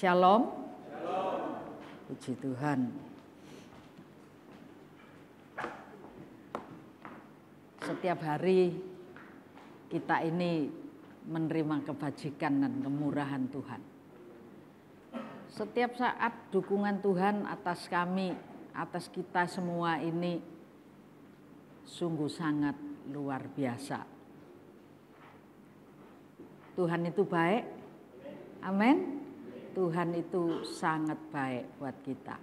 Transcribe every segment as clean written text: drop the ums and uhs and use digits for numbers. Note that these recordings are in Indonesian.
Shalom. Puji Tuhan. Setiap hari kita ini menerima kebajikan dan kemurahan Tuhan. Setiap saat dukungan Tuhan atas kami, atas kita semua ini sungguh sangat luar biasa. Tuhan itu baik. Amin. Tuhan itu sangat baik buat kita.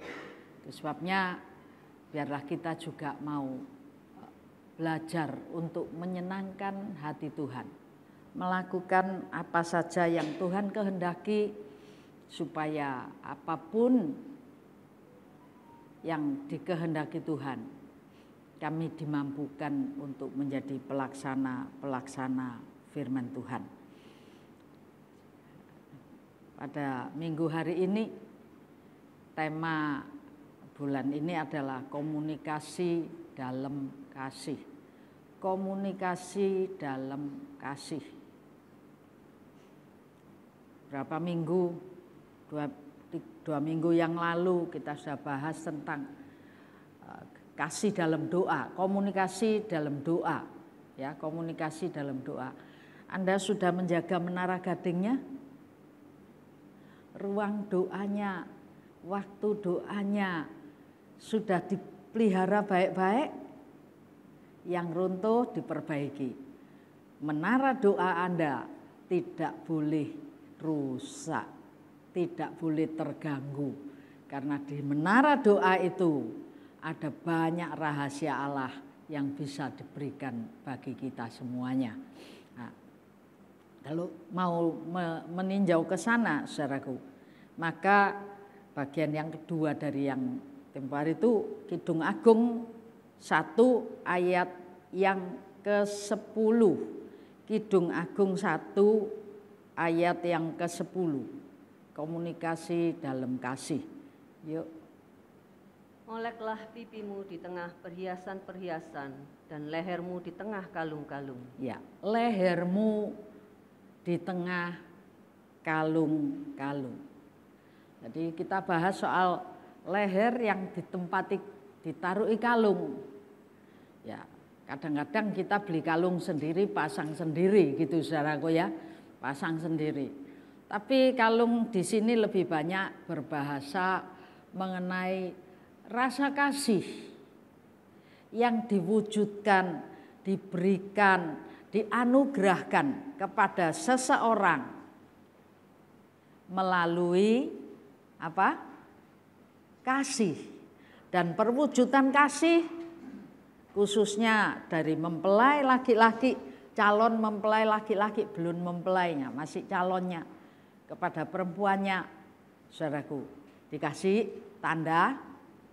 Itu sebabnya biarlah kita juga mau belajar untuk menyenangkan hati Tuhan. Melakukan apa saja yang Tuhan kehendaki supaya apapun yang dikehendaki Tuhan, kami dimampukan untuk menjadi pelaksana firman Tuhan. Pada minggu hari ini, tema bulan ini adalah komunikasi dalam kasih. Komunikasi dalam kasih. Berapa minggu, dua minggu yang lalu kita sudah bahas tentang kasih dalam doa, komunikasi dalam doa. Ya, komunikasi dalam doa. Anda sudah menjaga menara gadingnya? Ruang doanya, waktu doanya sudah dipelihara baik-baik, yang runtuh diperbaiki. Menara doa Anda tidak boleh rusak, tidak boleh terganggu. Karena di menara doa itu ada banyak rahasia Allah yang bisa diberikan bagi kita semuanya. Nah, kalau mau meninjau ke sana, saudaraku, maka bagian yang kedua dari yang tempo hari itu Kidung Agung 1 ayat yang ke-10. Kidung Agung 1 ayat yang ke-10. Komunikasi dalam kasih. Yuk. Moleklah pipimu di tengah perhiasan-perhiasan dan lehermu di tengah kalung-kalung. Ya, lehermu di tengah kalung-kalung. Jadi kita bahas soal leher yang ditaruhi kalung. Ya, kadang-kadang kita beli kalung sendiri, pasang sendiri gitu saudaraku ya, pasang sendiri. Tapi kalung di sini lebih banyak berbahasa mengenai rasa kasih yang diwujudkan, diberikan, dianugerahkan kepada seseorang melalui apa? Kasih. Dan perwujudan kasih khususnya dari mempelai laki-laki, calon mempelai laki-laki, belum mempelainya, masih calonnya, kepada perempuannya, saudaraku, dikasih tanda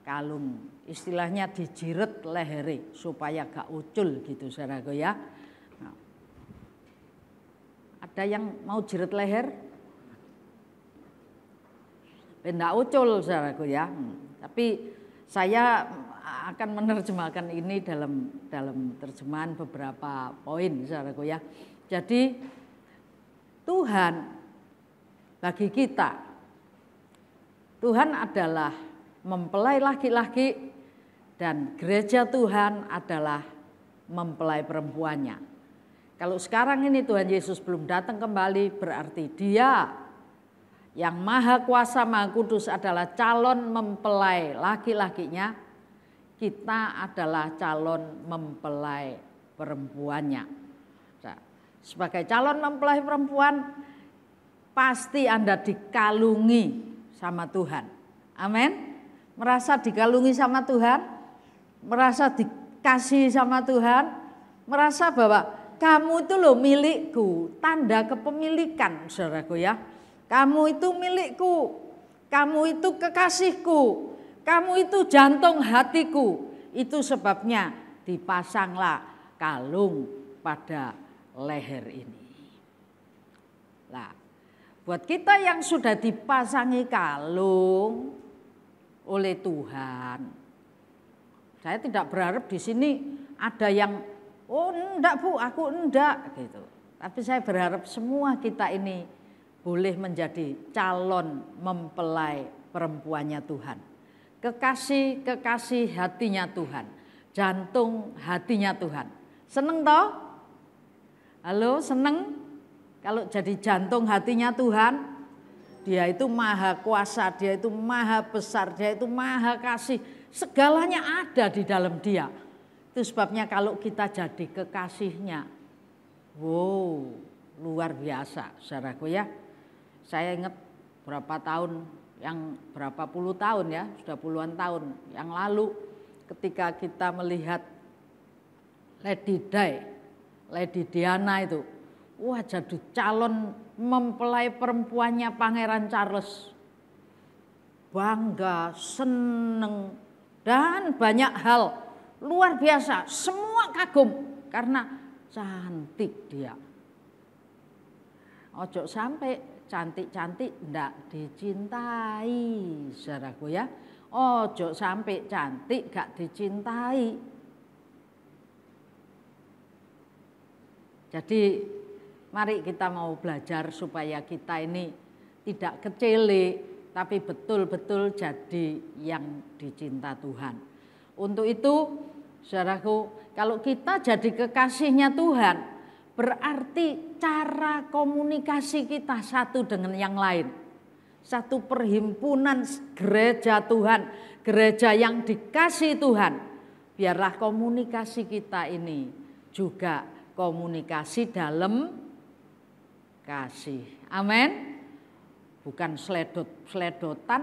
kalung. Istilahnya dijiret lehere supaya gak ucul gitu saudaraku ya. Nah, ada yang mau jiret leher? Benda ucul saudaraku ya. Tapi saya akan menerjemahkan ini dalam terjemahan beberapa poin saudaraku ya. Jadi Tuhan bagi kita, Tuhan adalah mempelai laki-laki dan gereja Tuhan adalah mempelai perempuannya. Kalau sekarang ini Tuhan Yesus belum datang kembali, berarti Dia yang Maha Kuasa Maha Kudus adalah calon mempelai laki-lakinya, kita adalah calon mempelai perempuannya. Nah, sebagai calon mempelai perempuan, pasti Anda dikalungi sama Tuhan. Amin. Merasa dikalungi sama Tuhan, merasa dikasih sama Tuhan, merasa bahwa kamu itu loh milikku, tanda kepemilikan saudaraku ya. Kamu itu milikku, kamu itu kekasihku, kamu itu jantung hatiku. Itu sebabnya dipasanglah kalung pada leher ini. Nah, buat kita yang sudah dipasangi kalung oleh Tuhan, saya tidak berharap di sini ada yang oh enggak Bu, aku enggak gitu. Tapi saya berharap semua kita ini boleh menjadi calon mempelai perempuannya Tuhan. Kekasih hatinya Tuhan, jantung hatinya Tuhan. Seneng toh? Halo, seneng? Kalau jadi jantung hatinya Tuhan, Dia itu maha kuasa, Dia itu maha besar, Dia itu maha kasih. Segalanya ada di dalam Dia. Itu sebabnya kalau kita jadi kekasihnya, wow, luar biasa saudaraku ya. Saya ingat berapa puluh tahun ya, sudah puluhan tahun yang lalu ketika kita melihat Lady Diana itu, wah jadi calon mempelai perempuannya Pangeran Charles. Bangga, seneng, dan banyak hal luar biasa. Semua kagum karena cantik dia. Ojo sampai cantik-cantik ndak dicintai, saudaraku ya. Ojo sampai cantik gak dicintai. Jadi mari kita mau belajar supaya kita ini tidak kecele, tapi betul-betul jadi yang dicinta Tuhan. Untuk itu, saudaraku, kalau kita jadi kekasihnya Tuhan, berarti cara komunikasi kita satu dengan yang lain. Satu perhimpunan gereja Tuhan, gereja yang dikasih Tuhan. Biarlah komunikasi kita ini juga komunikasi dalam kasih. Amin. Bukan seledot-seledotan,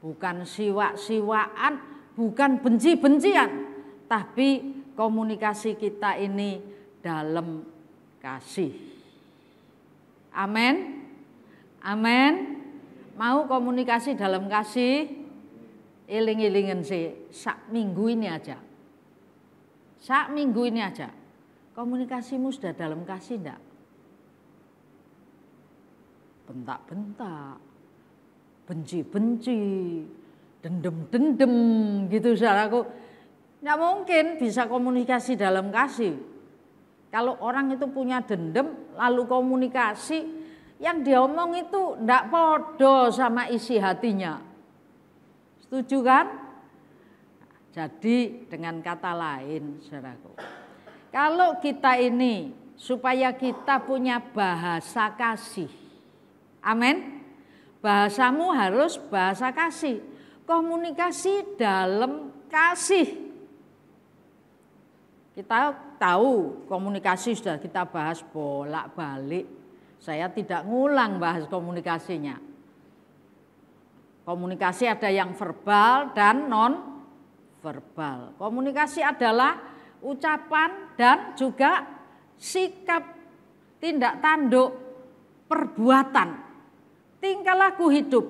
bukan siwak-siwaan, bukan benci-bencian. Tapi komunikasi kita ini dalam kasih. Amin. Amin. Mau komunikasi dalam kasih? Iling-ilingen sih, sak minggu ini aja. Sak minggu ini aja. Komunikasimu sudah dalam kasih enggak? Bentak-bentak, benci-benci, dendem-dendem gitu saudaraku. Nggak mungkin bisa komunikasi dalam kasih. Kalau orang itu punya dendam lalu komunikasi, yang dia omong itu nggak podo sama isi hatinya. Setuju kan? Jadi dengan kata lain saudaraku, kalau kita ini supaya kita punya bahasa kasih. Amin. Bahasamu harus bahasa kasih. Komunikasi dalam kasih. Kita tahu komunikasi sudah kita bahas bolak-balik. Saya tidak ngulang bahas komunikasinya. Komunikasi ada yang verbal dan non verbal. Komunikasi adalah ucapan dan juga sikap, tindak tanduk, perbuatan. Tingkah laku hidup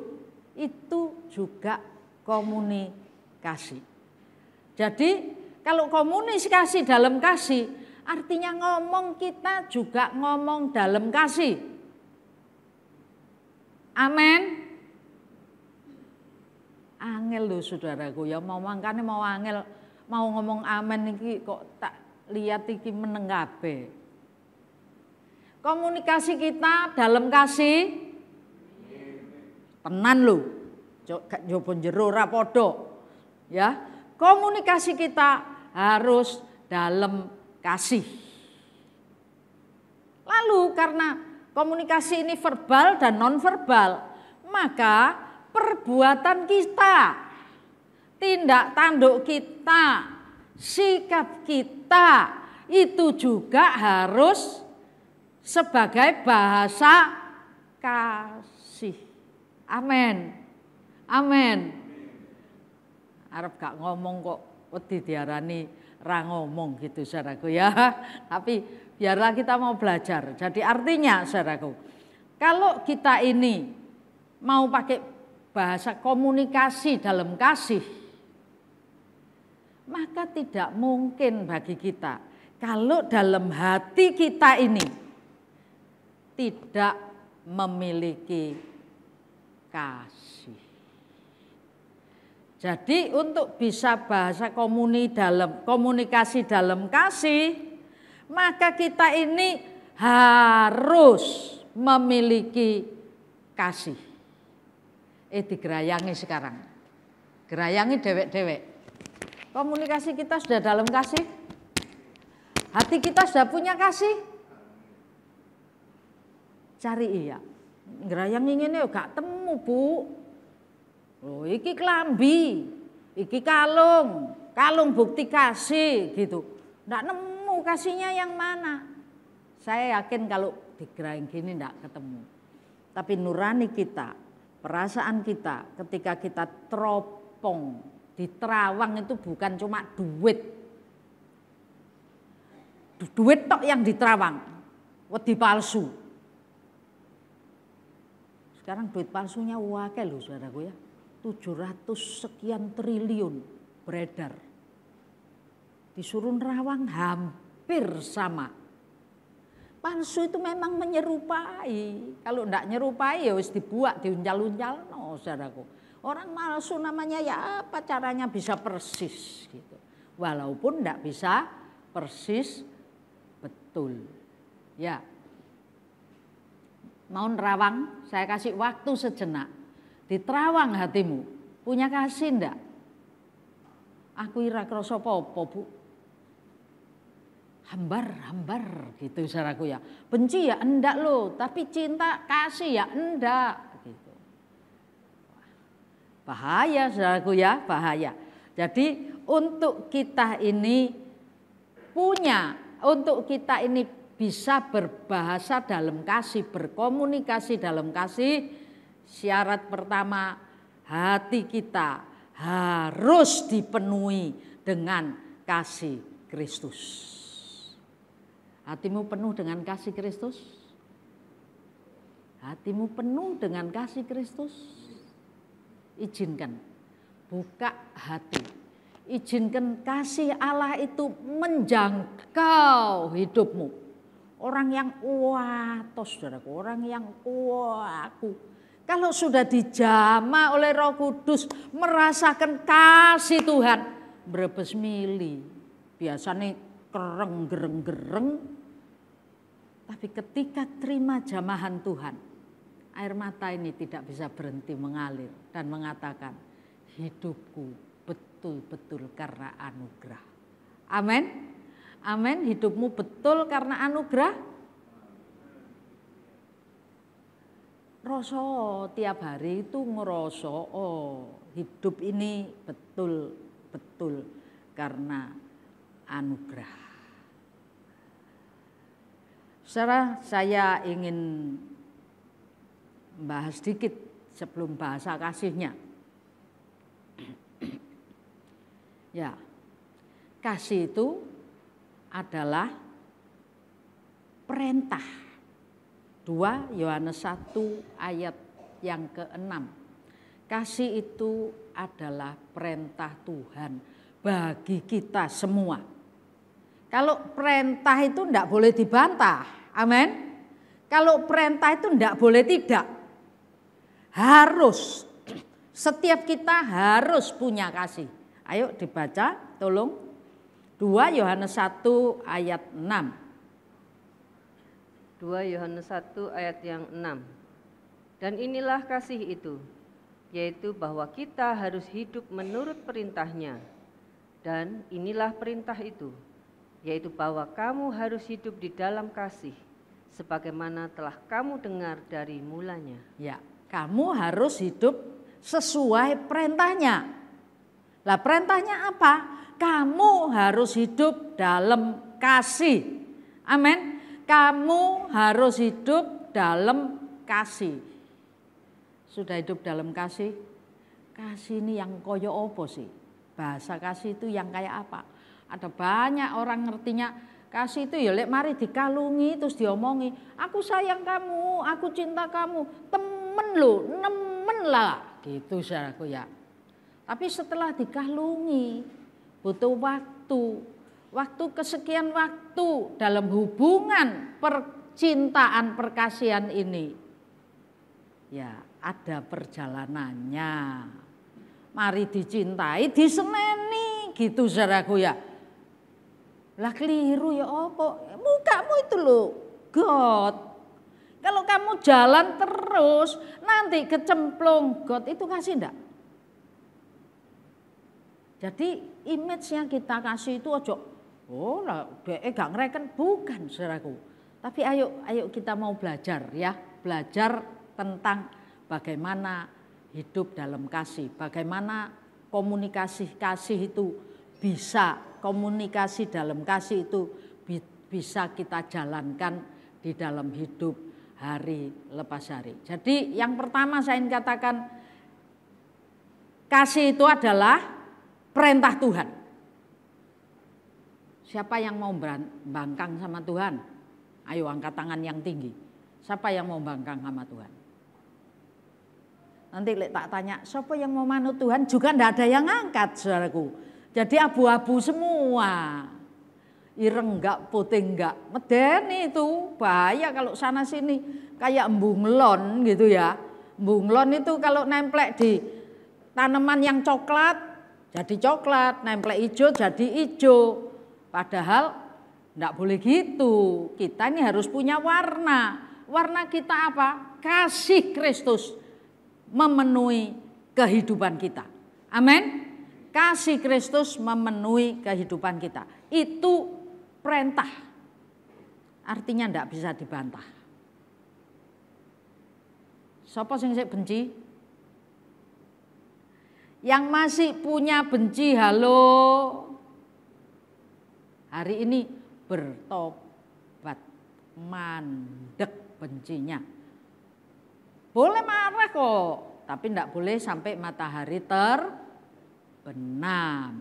itu juga komunikasi. Jadi kalau komunikasi dalam kasih artinya ngomong kita juga ngomong dalam kasih. Amin. Angel loh saudaraku ya, mau mangkane mau angel mau ngomong amin iki kok tak lihat iki meneng kabeh. Komunikasi kita dalam kasih tenan lho, gak njobo jero ora padha. Ya, komunikasi kita harus dalam kasih. Lalu karena komunikasi ini verbal dan non verbal, maka perbuatan kita, tindak tanduk kita, sikap kita itu juga harus sebagai bahasa kasih. Amin. Amin. Arep gak ngomong kok wedi diarani ra ngomong gitu saudaraku ya. Tapi biarlah kita mau belajar. Jadi artinya saudaraku, kalau kita ini mau pakai bahasa komunikasi dalam kasih, maka tidak mungkin bagi kita kalau dalam hati kita ini tidak memiliki kasih. Jadi untuk bisa bahasa komunikasi dalam kasih, maka kita ini harus memiliki kasih. Digerayangi sekarang. Gerayangi dewek-dewek. Komunikasi kita sudah dalam kasih. Hati kita sudah punya kasih. Cari iya. Gerayangi ngene gak temu, Bu. Loh, iki klambi, iki kalung bukti kasih gitu. Nggak nemu kasihnya yang mana. Saya yakin kalau digerayangi gini nggak ketemu. Tapi nurani kita, perasaan kita ketika kita teropong di terawang itu bukan cuma duit. Duit tok yang diterawang, wedi palsu. Sekarang duit palsunya wakil loh saudaraku ya. 700 sekian triliun beredar. Disuruh nerawang hampir sama. Palsu itu memang menyerupai. Kalau enggak nyerupai ya wis dibuat, diuncal-uncal no saudaraku. Orang palsu namanya ya apa caranya bisa persis gitu. Walaupun enggak bisa persis betul. Ya. Mau nerawang, saya kasih waktu sejenak. Diterawang hatimu. Punya kasih enggak? Aku ira krasa apa-apa, Bu. Hambar gitu saudaraku ya. Benci ya enggak loh, tapi cinta kasih ya enggak gitu. Bahaya saudaraku ya, bahaya. Jadi untuk kita ini untuk kita ini bisa berbahasa dalam kasih, berkomunikasi dalam kasih, syarat pertama hati kita harus dipenuhi dengan kasih Kristus. Hatimu penuh dengan kasih Kristus? Hatimu penuh dengan kasih Kristus? Izinkan, buka hati. Izinkan kasih Allah itu menjangkau hidupmu. Orang yang watos, saudaraku, orang yang kuaku. Kalau sudah dijamah oleh Roh Kudus, merasakan kasih Tuhan, brebes mili. Biasanya kereng gereng. Tapi ketika terima jamahan Tuhan, air mata ini tidak bisa berhenti mengalir dan mengatakan, hidupku betul-betul karena anugerah. Amin. Amin. Hidupmu betul karena anugerah. Rasa tiap hari itu ngerasa, hidup ini betul-betul karena anugerah. Saudara, saya ingin bahas sedikit sebelum bahasa kasihnya. Ya, kasih itu adalah perintah. 2 Yohanes 1 ayat yang ke-6. Kasih itu adalah perintah Tuhan bagi kita semua. Kalau perintah itu tidak boleh dibantah. Amin. Kalau perintah itu tidak boleh tidak. Harus. Setiap kita harus punya kasih. Ayo dibaca, tolong. 2 Yohanes 1 ayat 6. 2 Yohanes 1 ayat yang 6. Dan inilah kasih itu, yaitu bahwa kita harus hidup menurut perintahnya. Dan inilah perintah itu, yaitu bahwa kamu harus hidup di dalam kasih, sebagaimana telah kamu dengar dari mulanya. Ya, kamu harus hidup sesuai perintahnya. Lah perintahnya apa? Kamu harus hidup dalam kasih. Amin. Kamu harus hidup dalam kasih. Sudah hidup dalam kasih? Kasih ini yang koyo opo sih? Bahasa kasih itu yang kayak apa? Ada banyak orang ngertinya kasih itu ya lek mari dikalungi terus diomongi, aku sayang kamu, aku cinta kamu, temen lo, nemen lah, gitu saudaraku ya. Tapi setelah dikalungi butuh waktu kesekian waktu dalam hubungan percintaan perkasihan ini. Ya ada perjalanannya. Mari dicintai, diseneni gitu saudaraku ya. Lah keliru ya apa? Mukamu itu loh God. Kalau kamu jalan terus, nanti kecemplung got, itu kasih enggak? Jadi image-nya kita kasih itu ojo, oh lah gak ngereken, bukan saudaraku. Tapi ayo kita mau belajar ya, belajar tentang bagaimana hidup dalam kasih, bagaimana komunikasi kasih itu bisa, komunikasi dalam kasih itu bisa kita jalankan di dalam hidup hari lepas hari. Jadi yang pertama saya ingin katakan, kasih itu adalah perintah Tuhan. Siapa yang mau bangkang sama Tuhan? Ayo angkat tangan yang tinggi. Siapa yang mau bangkang sama Tuhan? Nanti tak tanya, siapa yang mau manut Tuhan? Juga enggak ada yang angkat, saudaraku. Jadi abu-abu semua. Ireng enggak, putih enggak. Medeni itu bahaya kalau sana sini. Kayak bunglon gitu ya. Bunglon itu kalau nemplek di tanaman yang coklat, jadi coklat, nempel hijau jadi hijau. Padahal enggak boleh gitu. Kita ini harus punya warna. Warna kita apa? Kasih Kristus memenuhi kehidupan kita. Amin. Kasih Kristus memenuhi kehidupan kita. Itu perintah. Artinya enggak bisa dibantah. Sapa sing sik benci? Yang masih punya benci, halo. Hari ini bertobat, mandek bencinya. Boleh marah kok, tapi enggak boleh sampai matahari terbenam.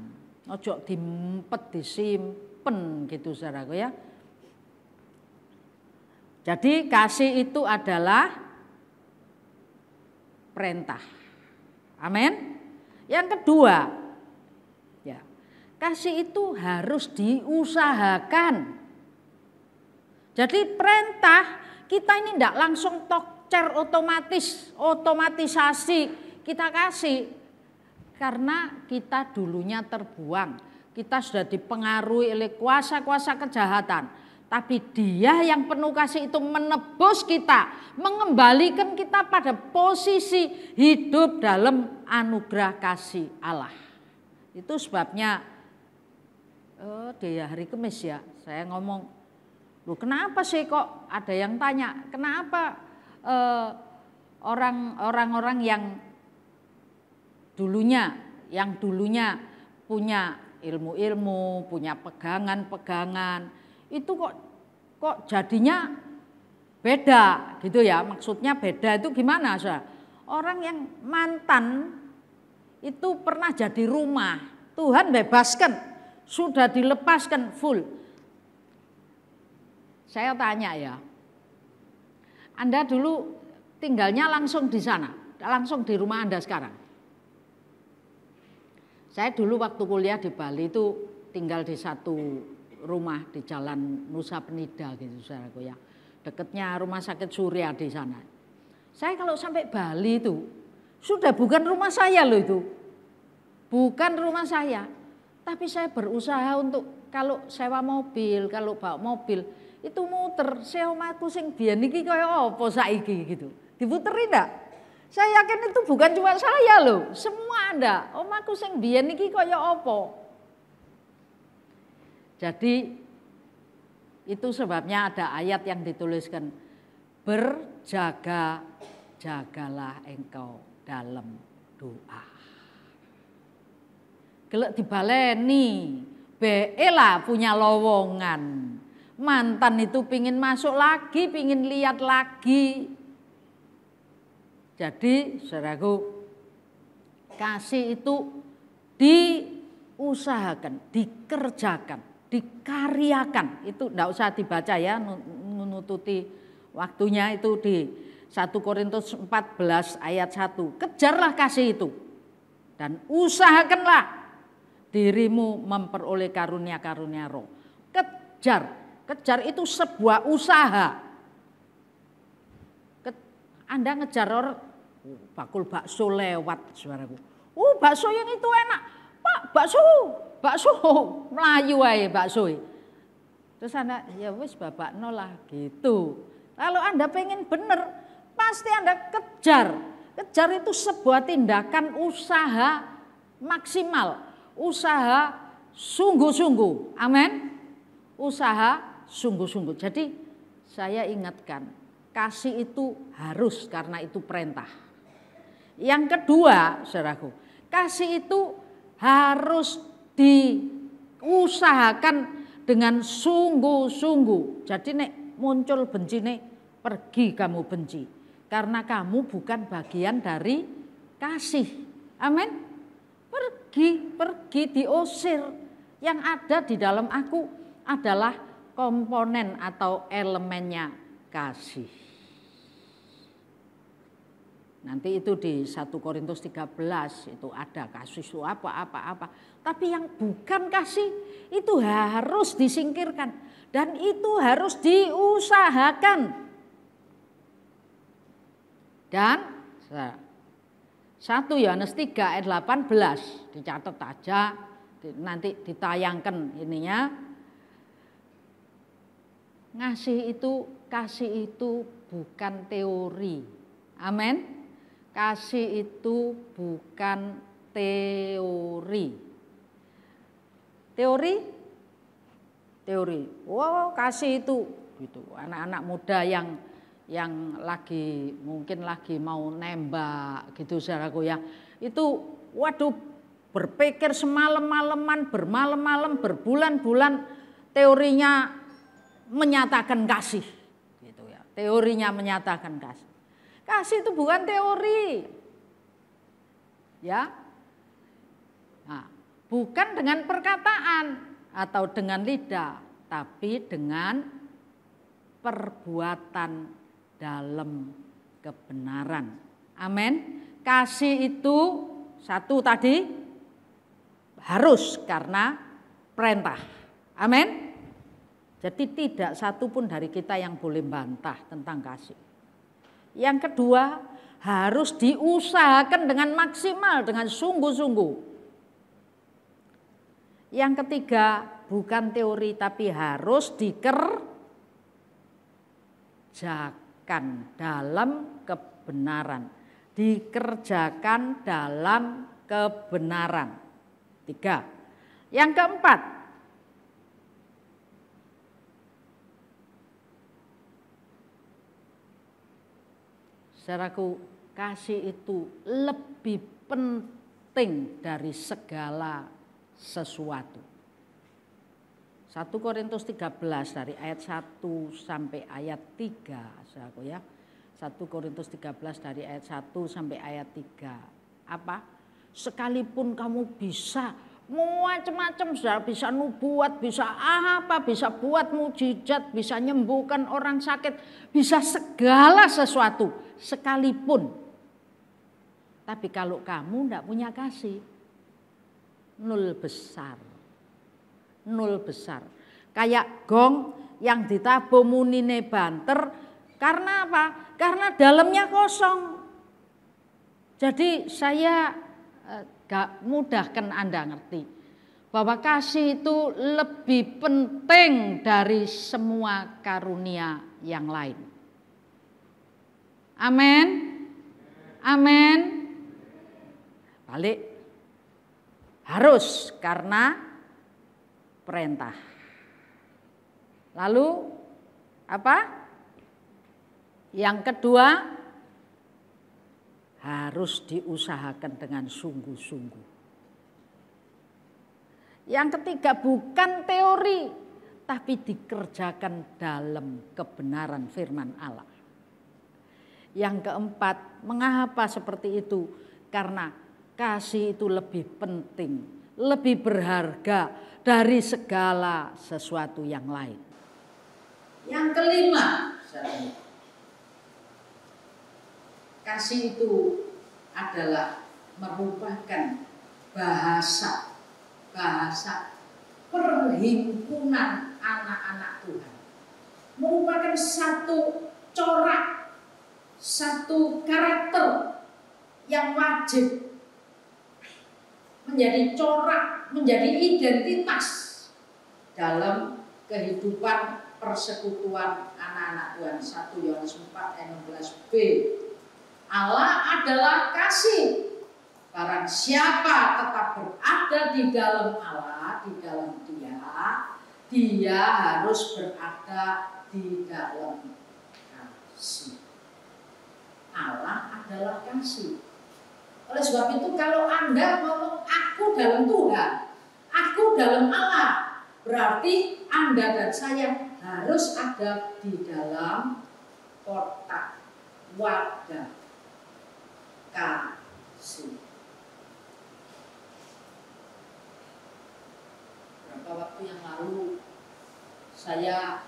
Ojo dimpet, disimpen gitu saudaraku ya. Jadi kasih itu adalah perintah. Amin. Yang kedua, ya, kasih itu harus diusahakan. Jadi perintah kita ini tidak langsung tokcer otomatisasi kita kasih. Karena kita dulunya terbuang, kita sudah dipengaruhi oleh kuasa-kuasa kejahatan. Tapi Dia yang penuh kasih itu menebus kita, mengembalikan kita pada posisi hidup dalam anugerah kasih Allah. Itu sebabnya di hari Kamis ya, saya ngomong, loh kenapa sih kok ada yang tanya, kenapa orang-orang yang dulunya punya ilmu-ilmu, punya pegangan-pegangan, itu kok jadinya beda gitu ya. Maksudnya beda itu gimana? Orang yang mantan itu pernah jadi rumah, Tuhan bebaskan, sudah dilepaskan full. Saya tanya ya, Anda dulu tinggalnya langsung di sana, langsung di rumah Anda sekarang? Saya dulu waktu kuliah di Bali itu tinggal di satu rumah di Jalan Nusa Penida gitu saudaraku ya. Dekatnya Rumah Sakit Surya di sana. Saya kalau sampai Bali itu sudah bukan rumah saya loh itu. Bukan rumah saya. Tapi saya berusaha untuk kalau sewa mobil, kalau bawa mobil itu muter sewa omahku sing biyen iki kaya apa saiki gitu. Diputerin enggak? Saya yakin itu bukan cuma saya loh, semua Anda. Omahku sing biyen iki kaya apa? Jadi itu sebabnya ada ayat yang dituliskan, berjaga-jagalah engkau dalam doa. Gelek dibaleni, beela punya lowongan. Mantan itu pingin masuk lagi, pingin lihat lagi. Jadi saudaraku, kasih itu diusahakan, dikerjakan, dikaryakan. Itu enggak usah dibaca ya, menututi waktunya itu di 1 Korintus 14 ayat 1. Kejarlah kasih itu dan usahakanlah dirimu memperoleh karunia-karunia roh. Kejar itu sebuah usaha. Anda ngejar orang, bakul bakso lewat saudaraku. Bakso yang itu enak. Pak, bakso melayu ae bakso. Terus Anda ya wis babakno lah gitu. Kalau Anda pengen benar, pasti Anda kejar. Kejar itu sebuah tindakan usaha maksimal, usaha sungguh-sungguh. Amin. Usaha sungguh-sungguh. Jadi saya ingatkan, kasih itu harus karena itu perintah. Yang kedua, saudaraku, kasih itu harus diusahakan dengan sungguh-sungguh. Jadi nek muncul benci nek, pergi kamu benci. Karena kamu bukan bagian dari kasih. Amin. Pergi diusir. Yang ada di dalam aku adalah komponen atau elemennya kasih. Nanti itu di 1 Korintus 13 itu ada kasih itu apa. Tapi yang bukan kasih itu harus disingkirkan. Dan itu harus diusahakan. Dan 1 Yohanes 3 ayat 18 dicatat aja, nanti ditayangkan ininya. Kasih itu bukan teori. Amin. Kasih itu bukan teori. Teori. Wow, kasih itu gitu. Anak-anak muda yang mungkin lagi mau nembak gitu saudaraku ya. Itu waduh berpikir semalam-malaman, bermalam-malam, berbulan-bulan teorinya menyatakan kasih gitu ya. Teorinya menyatakan kasih. Kasih itu bukan teori. Ya. Nah, bukan dengan perkataan atau dengan lidah, tapi dengan perbuatan dalam kebenaran. Amin. Kasih itu satu tadi harus karena perintah. Amin. Jadi tidak satu pun dari kita yang boleh bantah tentang kasih. Yang kedua, harus diusahakan dengan maksimal, dengan sungguh-sungguh. Yang ketiga, bukan teori tapi harus dikerjakan dalam kebenaran. Dikerjakan dalam kebenaran. 3. Yang keempat, saudaraku, kasih itu lebih penting dari segala sesuatu. 1 Korintus 13 dari ayat 1 sampai ayat 3, saudaraku ya. 1 Korintus 13 dari ayat 1 sampai ayat 3. Apa? Sekalipun kamu bisa macam-macam, saudara, bisa nubuat, bisa apa, bisa buat mujizat, bisa nyembuhkan orang sakit, bisa segala sesuatu sekalipun. Tapi kalau kamu tidak punya kasih, nol besar. Nol besar. Kayak gong yang ditabuh munine banter, karena apa? Karena dalamnya kosong. Jadi saya gak mudahkan Anda ngerti bahwa kasih itu lebih penting dari semua karunia yang lain. Amin. Amin. Balik. Harus karena perintah. Lalu apa? Yang kedua, harus diusahakan dengan sungguh-sungguh. Yang ketiga, bukan teori, tapi dikerjakan dalam kebenaran firman Allah. Yang keempat, mengapa seperti itu? Karena kasih itu lebih penting, lebih berharga dari segala sesuatu yang lain. Yang kelima, kasih itu adalah merupakan bahasa perhimpunan anak-anak Tuhan. Merupakan satu corak, satu karakter yang wajib menjadi corak, menjadi identitas dalam kehidupan persekutuan anak-anak anak Tuhan. 1 Yohanes 4 ayat 16b. Allah adalah kasih. Barang siapa tetap berada di dalam Allah, di dalam Dia harus berada di dalam kasih. Allah adalah kasih. Oleh sebab itu kalau Anda ngomong aku dalam Tuhan, aku dalam Allah, berarti Anda dan saya harus ada di dalam kotak wadah kasih. Beberapa waktu yang lalu saya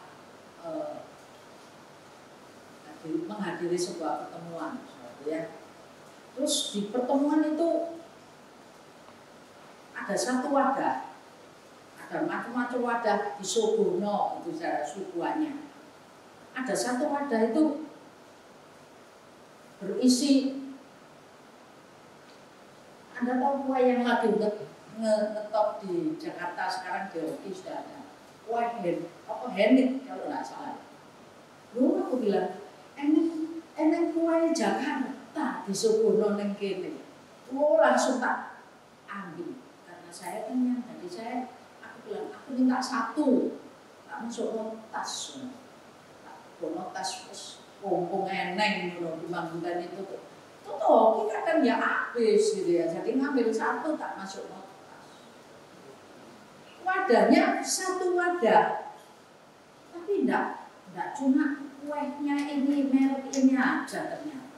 menghadiri sebuah pertemuan, ya. Terus di pertemuan itu ada satu wadah, ada macam-macam wadah di Sogono itu cara sukuannya. Ada satu wadah itu berisi, Anda tahu kue yang lagi ngetop di Jakarta sekarang di Oki sudah ada kue Hendik kalau nggak salah. Lalu aku bilang, enak kue Jakarta di Sogono neng kene. Oh langsung tak ambil karena saya kenyang. Jadi aku bilang aku minta satu, tak masuk tas, tak tas terus pompong eneng di mangkutan itu tuh. Tuh kita kan ya habis gitu ya. Jadi ngambil satu tak masuk tas. Wadahnya satu wadah, tapi enggak cuma kuehnya ini merek ini aja ternyata.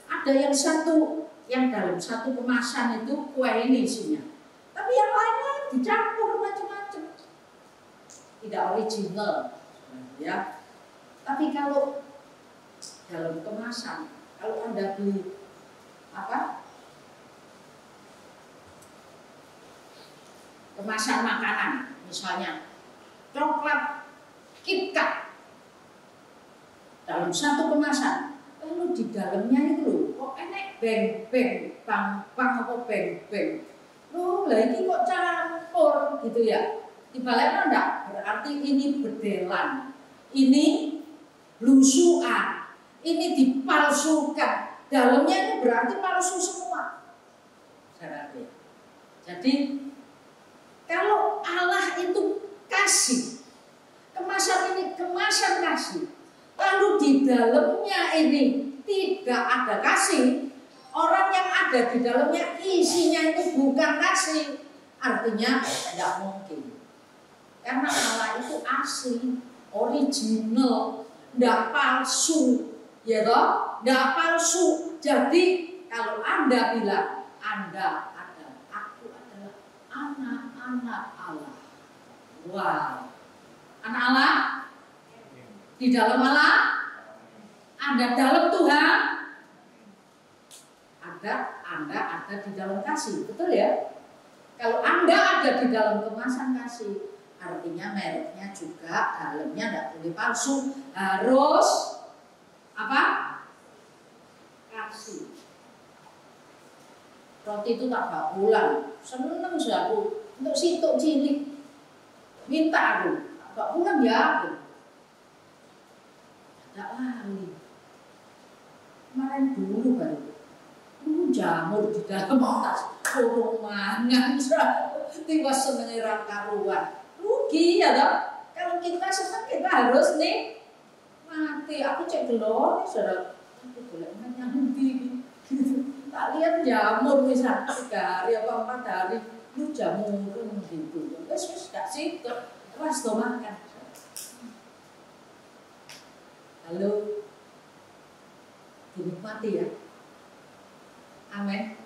Ada yang satu, yang dalam satu kemasan itu kue ini isinya. Tapi yang lainnya dicampur macam-macam. Tidak original, ya. Tapi kalau dalam kemasan, kalau Anda beli kemasan makanan, misalnya coklat KitKat dalam satu kemasan, lalu di dalamnya itu loh, kok enek beng-beng, bang apa beng-beng, loh lah ini kok campur gitu ya. Dibalikkan enggak? Berarti ini bedelan, ini blusukan, ini dipalsukan. Dalamnya ini berarti palsu semua. Jadi kalau Allah itu kasih, kemasan ini kemasan kasih, lalu di dalamnya ini tidak ada kasih, orang yang ada di dalamnya isinya itu bukan kasih, artinya tidak mungkin. Karena Allah itu asli, original, tidak palsu, ya toh, tidak palsu. Jadi kalau Anda bilang Anda adalah, aku adalah anak Allah. Wow, anak Allah di dalam Allah, Anda dalam Tuhan, Anda ada di dalam kasih, betul ya? Kalau Anda ada di dalam kemasan kasih, artinya mereknya juga dalamnya tidak boleh palsu, harus apa? Kasih. Roti itu tak bawa pulang, seneng sih aku untuk situk cilik, minta aku tak bawa pulang ya aku. Tidak lali. Kemarin dulu baru jamur di dalam tas, kurung mangan, tiba seneng ra karuan. Rugi ya toh. Kalau kita senang kita harus nih mati. Aku cek gelor nih saudara. Aku boleh nyambi gitu. Tak lihat jamur misalnya 3 hari apa 4 hari, lu jamur gitu. Terus gak sih terus makan. Halo, dinikmati ya. Amin.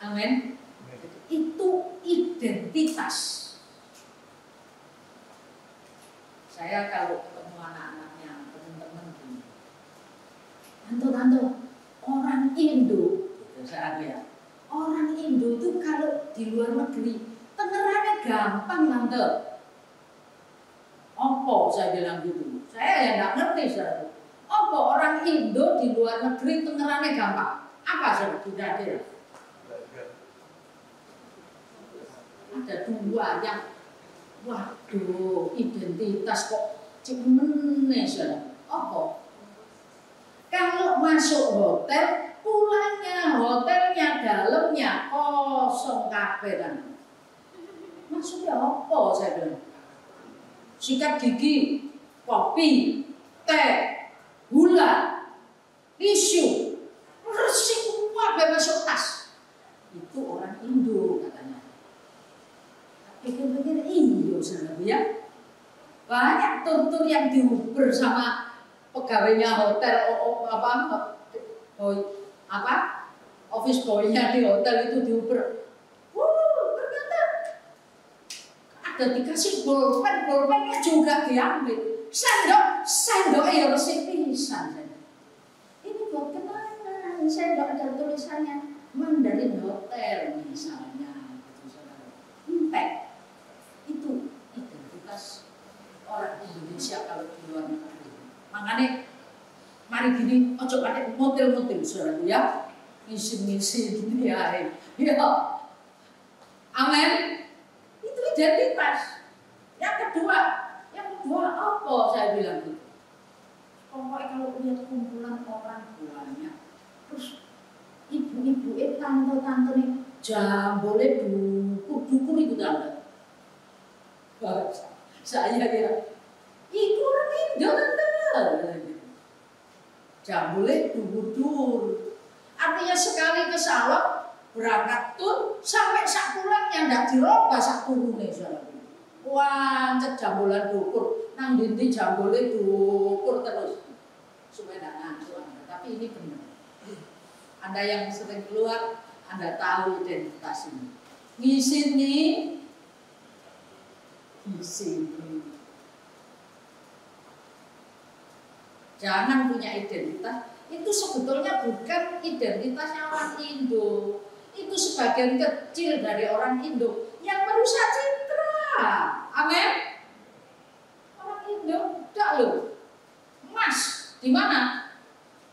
Amin. Itu identitas. Saya kalau ketemu anak-anaknya, teman-teman gini, tante, orang Indo, gitu saya lihat, orang Indo itu kalau di luar negeri, pengerannya gampang tante. Opo saya bilang gitu, saya ya nggak ngerti saya. Opo orang Indo di luar negeri pengerannya gampang? Apa saya tidak ada? Ada 2 yang waduh, identitas kok cemene saja. Apa? Kalau masuk hotel, pulangnya hotelnya dalamnya kosong kabeh kan. Maksudnya apa saya bilang? Sikat gigi, kopi, teh, gula, tisu, resik kabeh masuk tas. Itu orang Indo katanya. Pikir-pikir iya saudara ya. Banyak tur-tur yang diuber sama pegawainya hotel office boy-nya di hotel itu diuber. Ternyata ada dikasih bolpennya juga diambil. Sendok ya resik pisan. Ini buat kenangan. Sendok ada tulisannya Mandarin Hotel misalnya. Entek. Itu identitas orang Indonesia kalau di luar negeri. Makanya mari gini, ojo pakai motil-motil saudara ya, misi-misi dunia ya. Amin. Itu identitas. Yang kedua apa saya bilang itu? Pokoknya kalau lihat kumpulan orang banyak, terus ibu-ibu tante-tante nih, boleh dukur itu tante. Saya ya, itu orang Indo tante. Boleh dukur. Artinya sekali ke salon berangkat tuh sampai sak pulangnya ndak dirobah sak turune saudara. Wah, jambulan dukur, nang dindi jambule dukur terus supaya ndak ngantuk. Tapi ini benar. Anda yang sering keluar, Anda tahu identitas ini. Ngisi nih. Jangan punya identitas. Itu sebetulnya bukan identitasnya orang Indo. Itu sebagian kecil dari orang Indo yang merusak citra. Amin. Orang Indo enggak loh. Mas, di mana?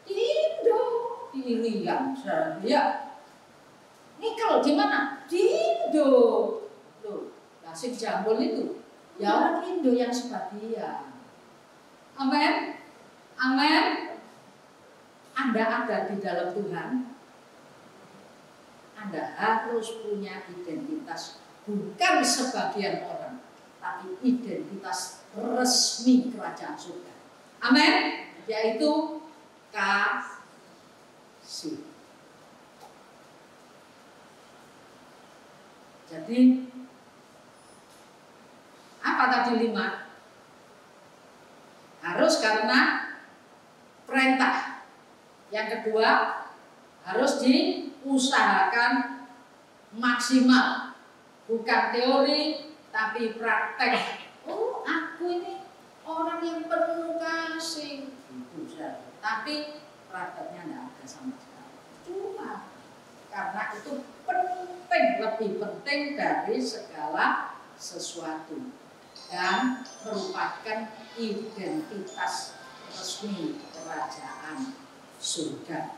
Di Indo, di Irian, ya. Nikel di mana? Di Indo. Tuh, kasih jambul itu. Ya orang Indo yang sebagian. Amin. Amin. Anda ada di dalam Tuhan. Anda harus punya identitas bukan sebagian orang, tapi identitas resmi kerajaan surga. Amin. Yaitu kasih. Jadi apa tadi 5? Harus karena perintah. Yang kedua harus diusahakan maksimal, bukan teori tapi praktek. Oh, aku ini orang yang penuh kasih, itu saja. Tapi prakteknya tidak ada sama sekali. Cuma karena itu penting, lebih penting dari segala sesuatu dan merupakan identitas resmi kerajaan surga.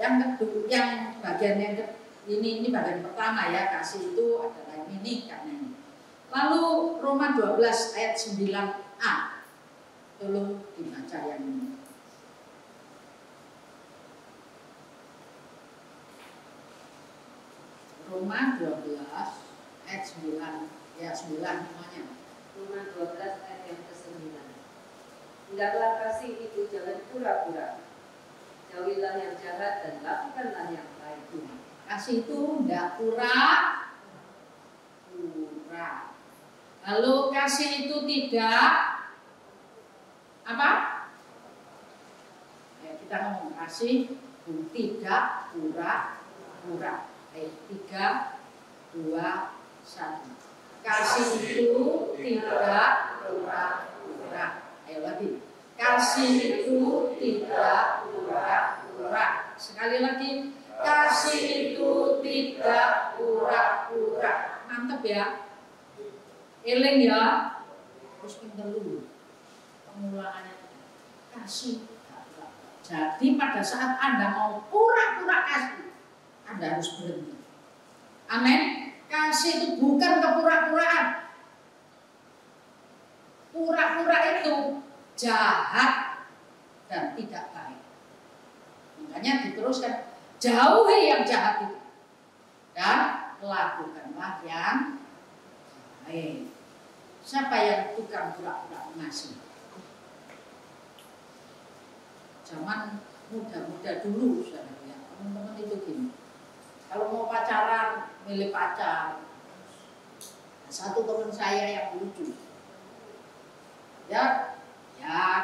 Yang kedua, yang bagian yang ini bagian pertama ya, kasih itu adalah ini karena ini. Lalu Roma 12 ayat 9a. Tolong dibaca yang ini. Roma 12 ayat 9 ya 9 semuanya. Roma 12 ayat yang ke-9. Hendaklah kasih itu jangan pura-pura. Jauhilah yang jahat dan lakukanlah yang baik. Kasih itu tidak pura-pura. Lalu kasih itu tidak apa? Kita ngomong kasih tidak pura-pura. 3, 2, 1. Kasih itu tidak pura-pura. Ayo lagi. Kasih itu tidak pura-pura. Sekali lagi. Kasih itu tidak pura-pura. Mantap ya. Eling ya. Terus pinter dulu. Pengulangannya. Kasih. Jadi pada saat Anda mau pura-pura kasih, Anda harus berhenti. Amin. Kasih itu bukan kepura-puraan. Pura-pura itu jahat dan tidak baik. Makanya diteruskan, jauhi yang jahat itu dan lakukanlah yang baik. Siapa yang tukang pura-pura mengasihi? Zaman muda-muda dulu, saudara ya, teman-teman itu gini. Kalau mau pacaran, milih pacar. Satu teman saya yang lucu, ya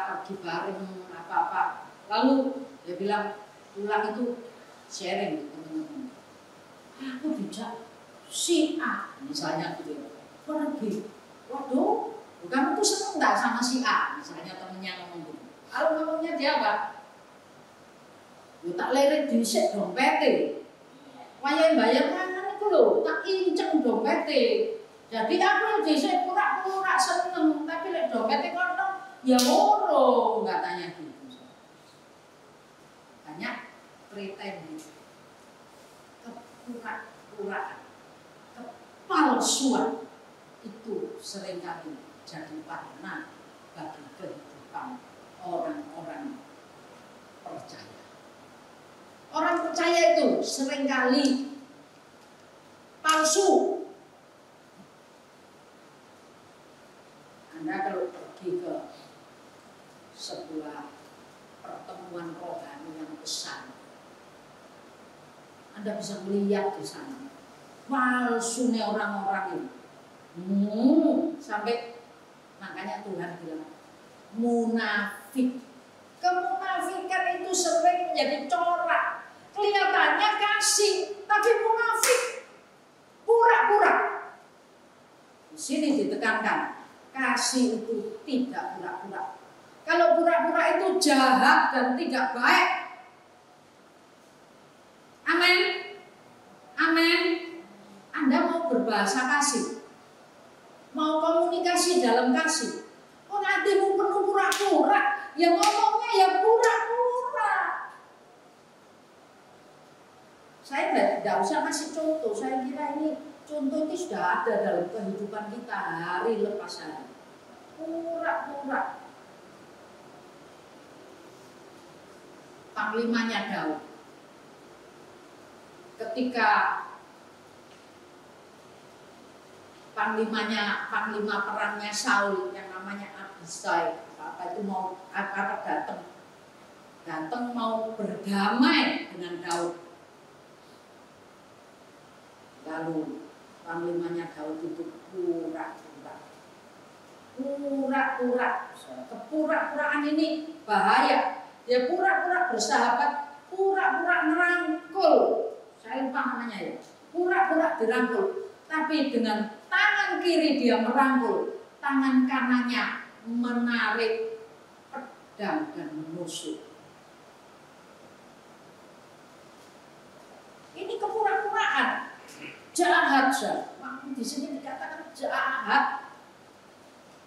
pergi bareng apa-apa. Lalu dia bilang, pulang itu sharing teman-teman. Aku bijak si A, misalnya gitu. Pergi, waduh, kamu tuh seneng nggak sama si A? Misalnya temennya ngomong gitu. Kalau ngomongnya dia apa? Tak lirik dhisik dompete. Wayahe bayar mangan iku lho, tak inceng dompete. Jadi aku dhisik pura-pura seneng, tapi lek dompete kono ya urung, katanya gitu. Banyak pretensi, kepura-puraan, kepalsuan itu seringkali jadi warna bagi kehidupan orang-orang percaya. Orang percaya itu seringkali palsu. Anda kalau pergi ke sebuah pertemuan rohani yang besar, Anda bisa melihat di sana palsunya orang-orang ini. Sampai makanya Tuhan bilang munafik. Kemunafikan itu sering menjadi corak. Kelihatannya kasih, tapi munafik, pura-pura. Di sini ditekankan, kasih itu tidak pura-pura. Kalau pura-pura itu jahat dan tidak baik. Amin. Amin. Anda mau berbahasa kasih, mau komunikasi dalam kasih. Oh, hatimu penuh pura-pura, yang ngomongnya ya pura-pura. Saya tidak usah kasih contoh. Saya kira ini contoh ini sudah ada dalam kehidupan kita hari lepas hari. Pura-pura. Panglimanya Daud. Ketika panglima perangnya Saul yang namanya Abisai, apa itu mau datang mau berdamai dengan Daud. Lalu panglimanya Daud itu pura-pura. Kepura-puraan ini bahaya. Dia pura-pura bersahabat, pura-pura merangkul. Saya lupa namanya ya. Pura-pura dirangkul. Tapi dengan tangan kiri dia merangkul, tangan kanannya menarik pedang dan menusuk. Ini kepura-puraan. Jahat, makanya di sini dikatakan jahat.